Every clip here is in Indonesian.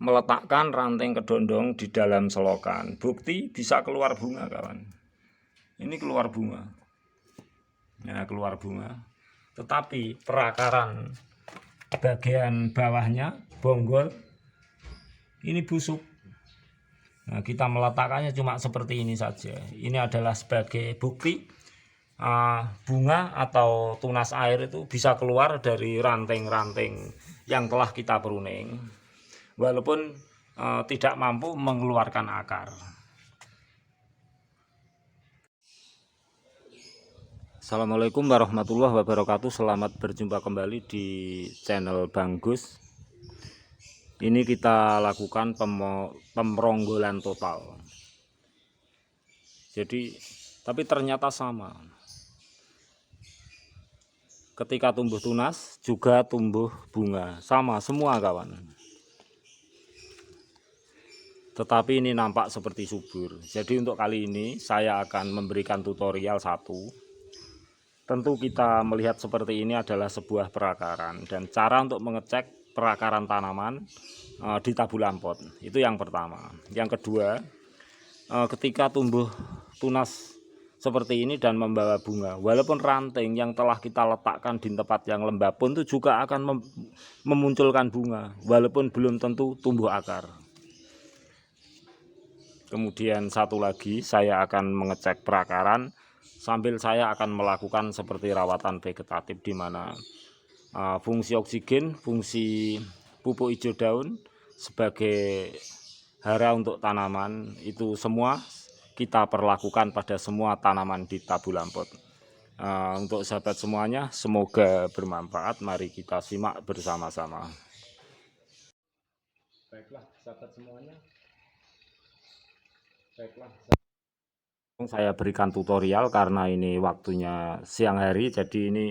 meletakkan ranting kedondong di dalam selokan. Bukti bisa keluar bunga, kawan. Ini keluar bunga. Ya, keluar bunga. Tetapi perakaran bagian bawahnya, bonggol, ini busuk. Nah, kita meletakkannya cuma seperti ini saja. Ini adalah sebagai bukti bunga atau tunas air itu bisa keluar dari ranting-ranting yang telah kita pruning, walaupun tidak mampu mengeluarkan akar. Assalamualaikum warahmatullahi wabarakatuh. Selamat berjumpa kembali di channel Bang Gus. Ini kita lakukan pemronggolan total. Jadi, tapi ternyata sama. Ketika tumbuh tunas juga tumbuh bunga, sama semua, kawan. Tetapi ini nampak seperti subur. Jadi untuk kali ini saya akan memberikan tutorial satu. Tentu kita melihat seperti ini adalah sebuah perakaran, dan cara untuk mengecek perakaran tanaman di tabulan pot. Itu yang pertama. Yang kedua, ketika tumbuh tunas seperti ini dan membawa bunga, walaupun ranting yang telah kita letakkan di tempat yang lembab pun itu juga akan memunculkan bunga, walaupun belum tentu tumbuh akar. Kemudian satu lagi, saya akan mengecek perakaran sambil saya akan melakukan seperti rawatan vegetatif, di mana fungsi oksigen, fungsi pupuk hijau daun sebagai hara untuk tanaman, itu semua kita perlakukan pada semua tanaman di tabulan pot. Untuk sahabat semuanya, semoga bermanfaat. Mari kita simak bersama-sama. Baiklah sahabat semuanya, saya berikan tutorial karena ini waktunya siang hari, jadi ini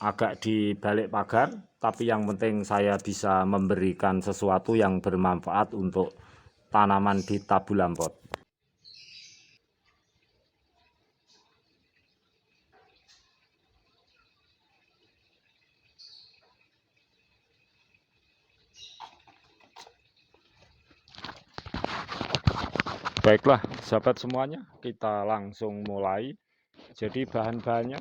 agak di balik pagar, tapi yang penting saya bisa memberikan sesuatu yang bermanfaat untuk tanaman di tabulan pot. Baiklah sahabat semuanya, kita langsung mulai. Jadi bahan-bahannya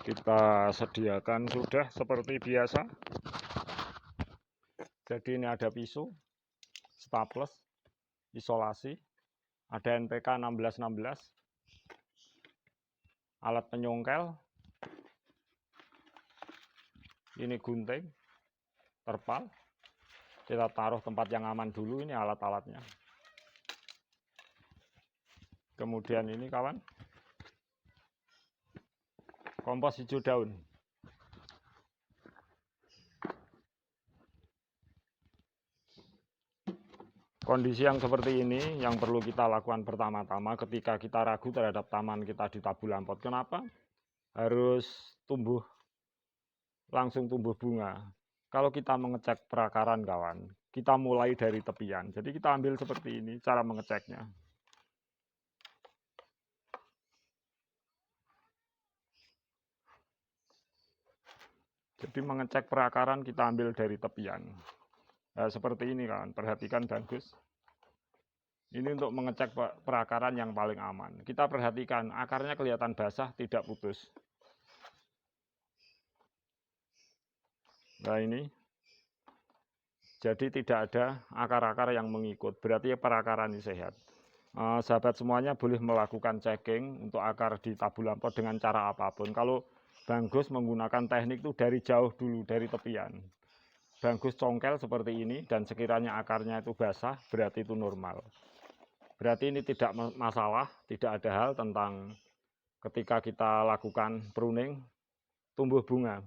kita sediakan sudah seperti biasa. Jadi ini ada pisau, staples, isolasi, ada NPK 1616, alat penyongkel, ini gunting, terpal. Kita taruh tempat yang aman dulu, ini alat-alatnya. Kemudian ini kawan, kompos hijau daun. Kondisi yang seperti ini yang perlu kita lakukan pertama-tama ketika kita ragu terhadap taman kita di tabulan pot. Kenapa harus langsung tumbuh bunga? Kalau kita mengecek perakaran kawan, kita mulai dari tepian. Jadi kita ambil seperti ini cara mengeceknya. Jadi mengecek perakaran kita ambil dari tepian. Nah, seperti ini kawan, perhatikan bagus. Ini untuk mengecek perakaran yang paling aman. Kita perhatikan akarnya kelihatan basah, tidak putus. Nah ini, jadi tidak ada akar-akar yang mengikut, berarti perakaran ini sehat. Sahabat semuanya boleh melakukan checking untuk akar di tabulan pot dengan cara apapun. Kalau Bang Gus menggunakan teknik itu dari jauh dulu, dari tepian. Bang Gus congkel seperti ini, dan sekiranya akarnya itu basah, berarti itu normal. Berarti ini tidak masalah, tidak ada hal tentang ketika kita lakukan pruning, tumbuh bunga.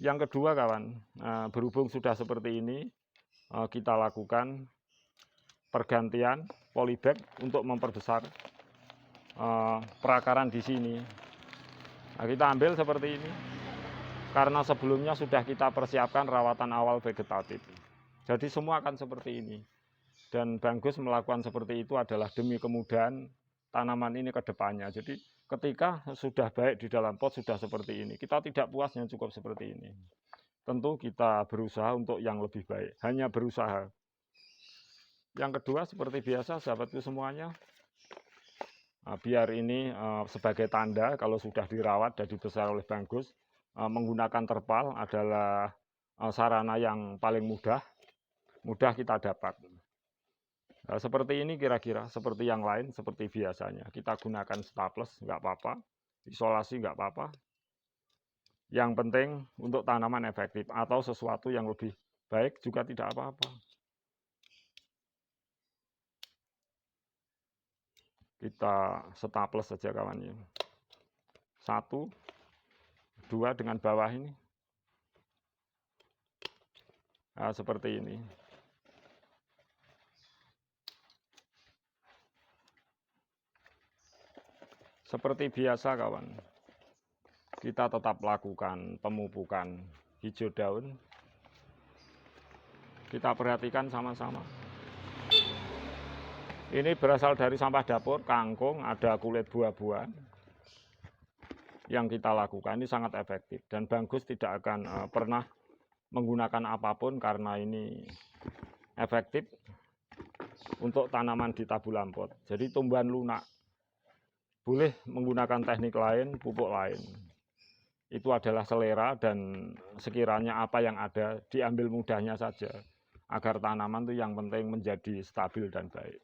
Yang kedua kawan, berhubung sudah seperti ini, kita lakukan pergantian polybag untuk memperbesar perakaran di sini. Nah, kita ambil seperti ini, karena sebelumnya sudah kita persiapkan rawatan awal vegetatif. Jadi semua akan seperti ini. Dan Bang Gus melakukan seperti itu adalah demi kemudahan tanaman ini ke depannya. Jadi ketika sudah baik di dalam pot, sudah seperti ini, kita tidak puasnya cukup seperti ini. tentu kita berusaha untuk yang lebih baik, hanya berusaha. Yang kedua, seperti biasa sahabatku semuanya, biar ini sebagai tanda kalau sudah dirawat dan dibesar oleh Bang Gus, menggunakan terpal adalah sarana yang paling mudah kita dapat. Seperti ini kira-kira, seperti yang lain, seperti biasanya. Kita gunakan staples, nggak apa-apa. Isolasi nggak apa-apa. Yang penting untuk tanaman efektif atau sesuatu yang lebih baik juga tidak apa-apa. Kita staples saja kawannya. 1, 2 dengan bawah ini. Nah, seperti ini. Seperti biasa kawan, kita tetap lakukan pemupukan hijau daun. Kita perhatikan sama-sama. Ini berasal dari sampah dapur, kangkung, ada kulit buah-buahan yang kita lakukan. Ini sangat efektif dan Bang Gus tidak akan pernah menggunakan apapun karena ini efektif untuk tanaman di tabulan pot. Jadi tumbuhan lunak boleh menggunakan teknik lain, pupuk lain. Itu adalah selera dan sekiranya apa yang ada diambil mudahnya saja. Agar tanaman itu yang penting menjadi stabil dan baik.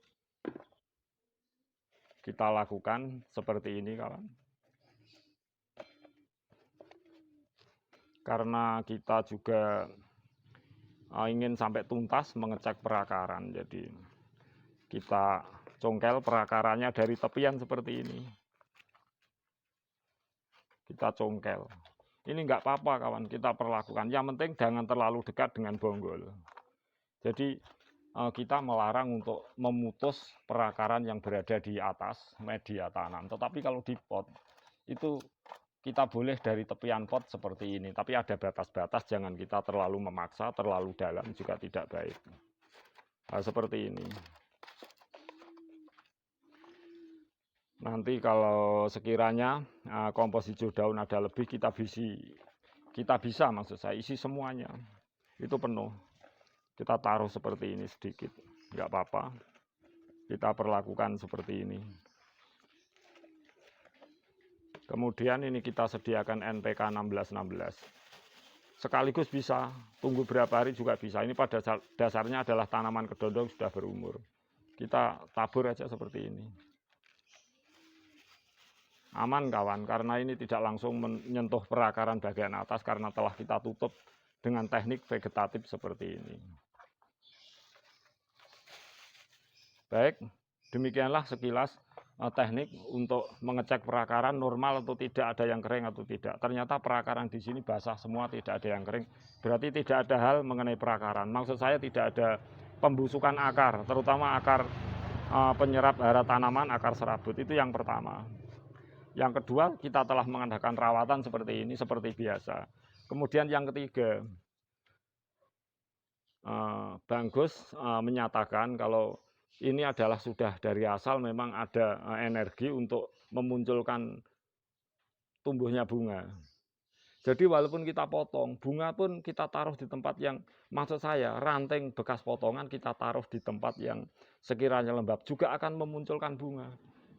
Kita lakukan seperti ini kawan. Karena kita juga ingin sampai tuntas mengecek perakaran. Jadi kita congkel perakarannya dari tepian seperti ini. Kita congkel. Ini enggak apa-apa kawan, kita perlakukan. Yang penting jangan terlalu dekat dengan bonggol. Jadi kita melarang untuk memutus perakaran yang berada di atas media tanam. Tetapi kalau di pot itu kita boleh dari tepian pot seperti ini. Tapi ada batas-batas, jangan kita terlalu memaksa, terlalu dalam juga tidak baik. Nah, seperti ini. Nanti kalau sekiranya kompos hijau daun ada lebih, kita bisa maksud saya isi semuanya. Itu penuh. Kita taruh seperti ini sedikit, nggak apa-apa. Kita perlakukan seperti ini. Kemudian ini kita sediakan NPK 1616. Sekaligus bisa, tunggu berapa hari juga bisa. Ini pada dasarnya adalah tanaman kedondong sudah berumur. Kita tabur aja seperti ini. Aman kawan, karena ini tidak langsung menyentuh perakaran bagian atas karena telah kita tutup dengan teknik vegetatif seperti ini. Baik, demikianlah sekilas teknik untuk mengecek perakaran normal atau tidak, ada yang kering atau tidak. Ternyata perakaran di sini basah semua, tidak ada yang kering. Berarti tidak ada hal mengenai perakaran. Maksud saya tidak ada pembusukan akar, terutama akar penyerap hara tanaman, akar serabut. Itu yang pertama. Yang kedua, kita telah mengadakan rawatan seperti ini, seperti biasa. Kemudian yang ketiga, Bang Gus menyatakan kalau ini adalah sudah dari asal memang ada energi untuk memunculkan tumbuhnya bunga. Jadi walaupun kita potong, bunga pun kita taruh di tempat yang, maksud saya, ranting bekas potongan kita taruh di tempat yang sekiranya lembab juga akan memunculkan bunga.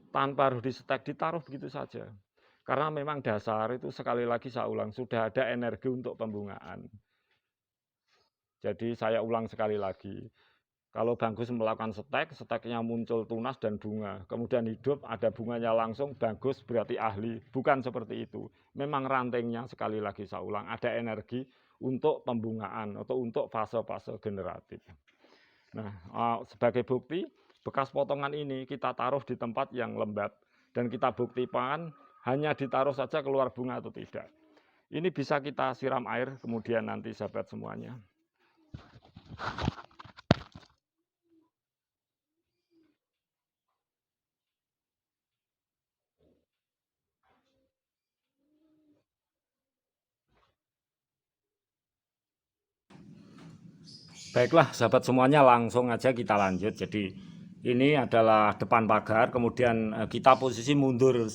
Tanpa harus disetek, ditaruh begitu saja. Karena memang dasar itu sekali lagi saya ulang, sudah ada energi untuk pembungaan. Jadi saya ulang sekali lagi. Kalau Bang Gus melakukan steknya muncul tunas dan bunga. Kemudian hidup, ada bunganya langsung, Bang Gus berarti ahli. Bukan seperti itu. Memang rantingnya sekali lagi saya ulang, ada energi untuk pembungaan atau untuk fase-fase generatif. Nah, sebagai bukti, bekas potongan ini kita taruh di tempat yang lembab dan kita buktikan hanya ditaruh saja keluar bunga atau tidak. Ini bisa kita siram air kemudian nanti sahabat semuanya. Baiklah sahabat semuanya, langsung aja kita lanjut. Jadi ini adalah depan pagar, kemudian kita posisi mundur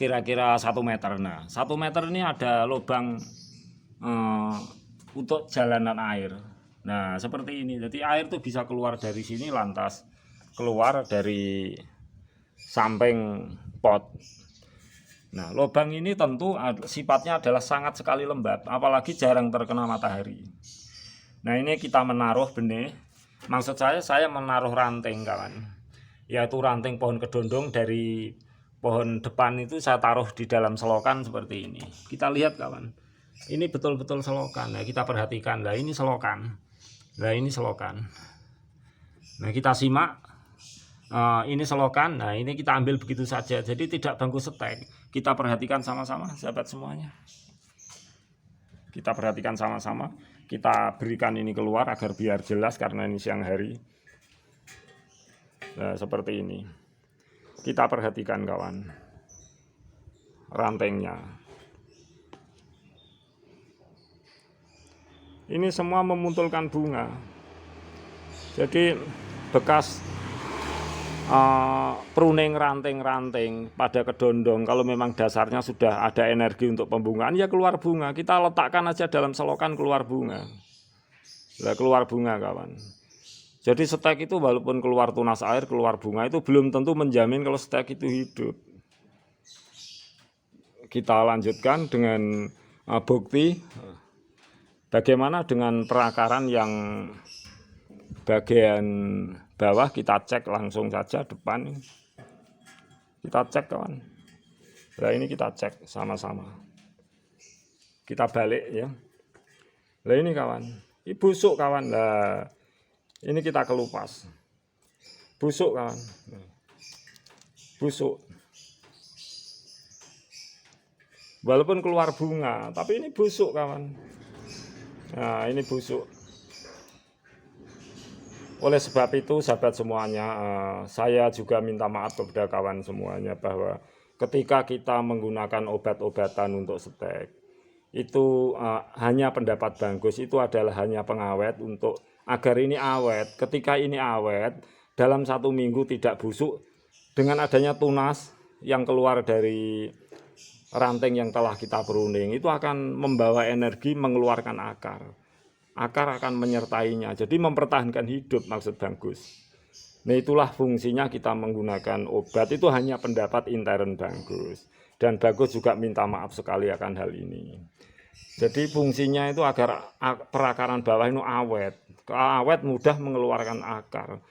kira-kira 1 meter. Nah 1 meter ini ada lubang untuk jalanan air. Nah, seperti ini. Jadi air tuh bisa keluar dari sini, lantas keluar dari samping pot. Nah, lubang ini tentu sifatnya adalah sangat sekali lembab, apalagi jarang terkena matahari. Nah, ini kita menaruh benih. Maksud saya menaruh ranting, kawan. Yaitu ranting pohon kedondong dari pohon depan itu saya taruh di dalam selokan seperti ini. Kita lihat, kawan. Ini betul-betul selokan. Nah, kita perhatikan. Nah, ini selokan. Nah, ini selokan. Nah, kita simak. Ini selokan. Nah, ini kita ambil begitu saja. Jadi tidak bangku setek. Kita perhatikan sama-sama, sahabat semuanya. Kita perhatikan sama-sama. Kita berikan ini keluar agar biar jelas karena ini siang hari. Nah, seperti ini. Kita perhatikan, kawan. Rantengnya. Ini semua memuntulkan bunga. Jadi bekas pruning ranting-ranting pada kedondong, kalau memang dasarnya sudah ada energi untuk pembungaan, ya keluar bunga. Kita letakkan aja dalam selokan, keluar bunga. Nah, keluar bunga, kawan. Jadi stek itu walaupun keluar tunas air, keluar bunga, itu belum tentu menjamin kalau stek itu hidup. Kita lanjutkan dengan bukti bagaimana dengan perakaran yang bagian bawah. Kita cek langsung saja depan. Kita cek, kawan. Nah, ini kita cek sama-sama. Kita balik ya. Nah, ini, kawan. Ini busuk, kawan. Nah, ini kita kelupas. Busuk, kawan. Busuk. Walaupun keluar bunga, tapi ini busuk, kawan. Nah, ini busuk. Oleh sebab itu, sahabat semuanya, saya juga minta maaf kepada kawan semuanya bahwa ketika kita menggunakan obat-obatan untuk stek, itu hanya pendapat Banggus, itu adalah hanya pengawet untuk agar ini awet. Ketika ini awet, dalam 1 minggu tidak busuk, dengan adanya tunas yang keluar dari ranting yang telah kita pruning, itu akan membawa energi mengeluarkan akar. Akar akan menyertainya, jadi mempertahankan hidup maksud Banggus. Nah, itulah fungsinya kita menggunakan obat. Itu hanya pendapat intern Banggus, dan Banggus juga minta maaf sekali akan hal ini. Jadi fungsinya itu agar perakaran bawah itu awet. Awet mudah mengeluarkan akar.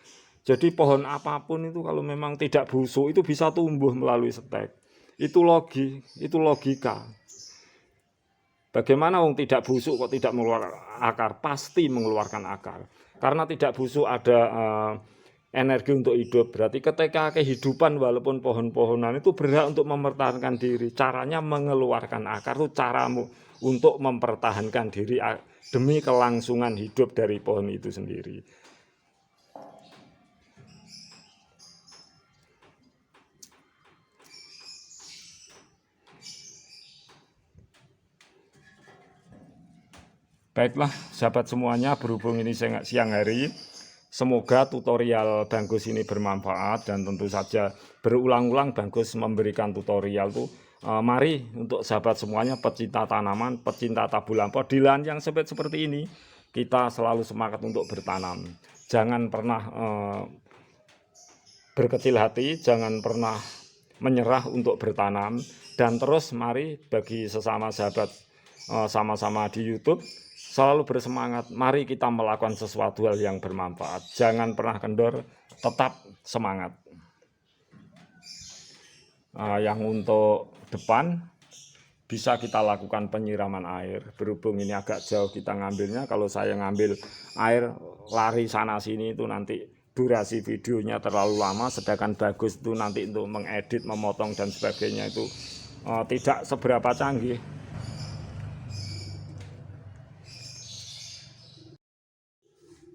Jadi pohon apapun itu kalau memang tidak busuk itu bisa tumbuh melalui stek. Itu logika. Bagaimana wong tidak busuk kok tidak mengeluarkan akar? Pasti mengeluarkan akar. Karena tidak busuk ada energi untuk hidup. Berarti ketika kehidupan walaupun pohon-pohonan itu berhak untuk mempertahankan diri. Caranya mengeluarkan akar itu caramu untuk mempertahankan diri demi kelangsungan hidup dari pohon itu sendiri. Baiklah, sahabat semuanya, berhubung ini siang hari, semoga tutorial Banggus ini bermanfaat, dan tentu saja berulang-ulang Banggus memberikan tutorial tuh. Mari untuk sahabat semuanya, pecinta tanaman, pecinta tabu lampau, di lahan yang sempit seperti ini, kita selalu semangat untuk bertanam. Jangan pernah berkecil hati, jangan pernah menyerah untuk bertanam, dan terus mari bagi sesama sahabat sama-sama di YouTube, selalu bersemangat. Mari kita melakukan sesuatu hal yang bermanfaat. Jangan pernah kendor, tetap semangat. Yang untuk depan bisa kita lakukan penyiraman air. Berhubung ini agak jauh kita ngambilnya, kalau saya ngambil air lari sana sini itu nanti durasi videonya terlalu lama, sedangkan Bagus itu nanti untuk mengedit, memotong dan sebagainya itu tidak seberapa canggih.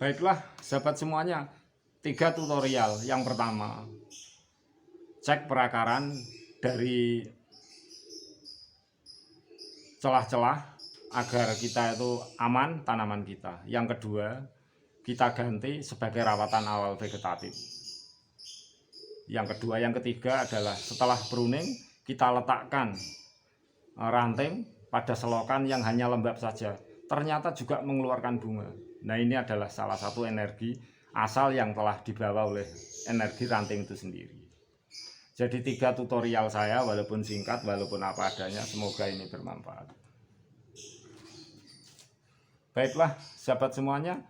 Baiklah, sahabat semuanya, 3 tutorial. Yang pertama, cek perakaran dari celah-celah agar kita itu aman tanaman kita. Yang kedua, kita ganti sebagai rawatan awal vegetatif. Yang ketiga adalah setelah pruning kita letakkan ranting pada selokan yang hanya lembab saja, ternyata juga mengeluarkan bunga. Nah, ini adalah salah satu energi asal yang telah dibawa oleh energi ranting itu sendiri. Jadi 3 tutorial saya, walaupun singkat, walaupun apa adanya, semoga ini bermanfaat. Baiklah sahabat semuanya,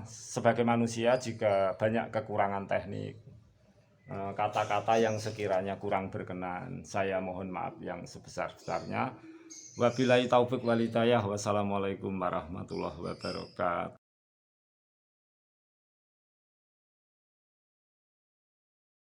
sebagai manusia jika banyak kekurangan teknik, kata-kata yang sekiranya kurang berkenan, saya mohon maaf yang sebesar-besarnya. Wabillahi taufik walhidayah. Wassalamualaikum warahmatullahi wabarakatuh.